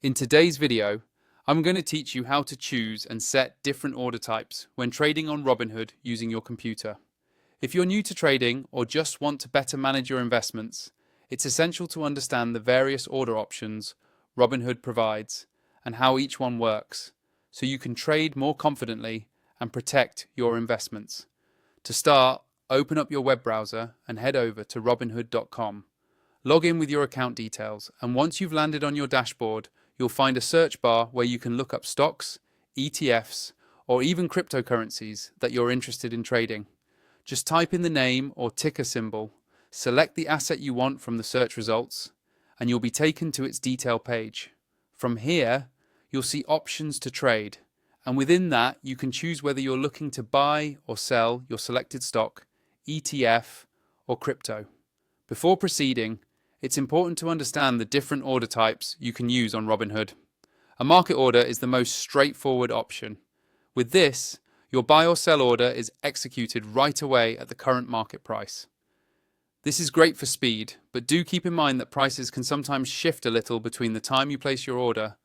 In today's video, I'm going to teach you how to choose and set different order types when trading on Robinhood using your computer. If you're new to trading or just want to better manage your investments, it's essential to understand the various order options Robinhood provides and how each one works, so you can trade more confidently and protect your investments. To start, open up your web browser and head over to robinhood.com. Log in with your account details, and once you've landed on your dashboard, you'll find a search bar where you can look up stocks, ETFs, or even cryptocurrencies that you're interested in trading. Just type in the name or ticker symbol, select the asset you want from the search results, and you'll be taken to its detail page. From here, you'll see options to trade, and within that, you can choose whether you're looking to buy or sell your selected stock, ETF, or crypto. Before proceeding, it's important to understand the different order types you can use on Robinhood. A market order is the most straightforward option. With this, your buy or sell order is executed right away at the current market price. This is great for speed, but do keep in mind that prices can sometimes shift a little between the time you place your order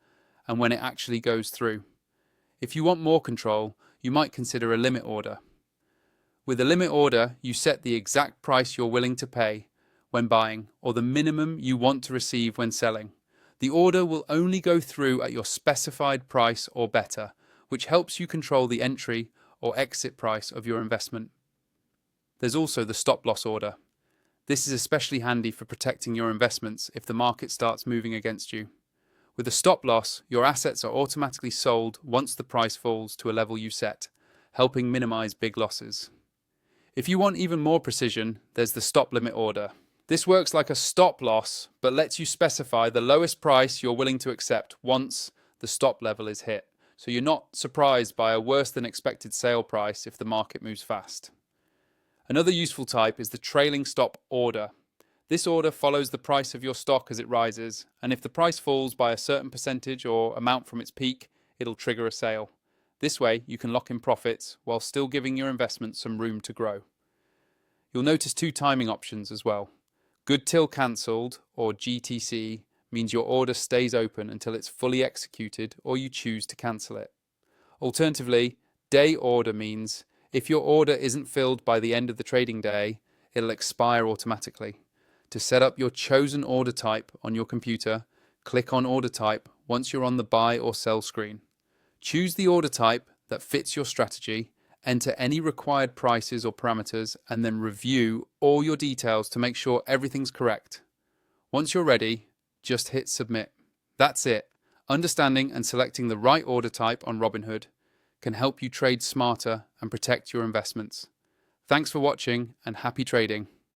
and when it actually goes through. If you want more control, you might consider a limit order. With a limit order, you set the exact price you're willing to pay when buying, or the minimum you want to receive when selling. The order will only go through at your specified price or better, which helps you control the entry or exit price of your investment. There's also the stop loss order. This is especially handy for protecting your investments if the market starts moving against you. With a stop loss, your assets are automatically sold once the price falls to a level you set, helping minimize big losses. If you want even more precision, there's the stop limit order. This works like a stop loss, but lets you specify the lowest price you're willing to accept once the stop level is hit, so you're not surprised by a worse than expected sale price if the market moves fast. Another useful type is the trailing stop order. This order follows the price of your stock as it rises, and if the price falls by a certain percentage or amount from its peak, it'll trigger a sale. This way, you can lock in profits while still giving your investment some room to grow. You'll notice two timing options as well. Good till cancelled, or GTC, means your order stays open until it's fully executed or you choose to cancel it. Alternatively, day order means if your order isn't filled by the end of the trading day, it'll expire automatically. To set up your chosen order type on your computer, click on Order Type once you're on the buy or sell screen. Choose the order type that fits your strategy, enter any required prices or parameters, and then review all your details to make sure everything's correct. Once you're ready, just hit Submit. That's it. Understanding and selecting the right order type on Robinhood can help you trade smarter and protect your investments. Thanks for watching and happy trading.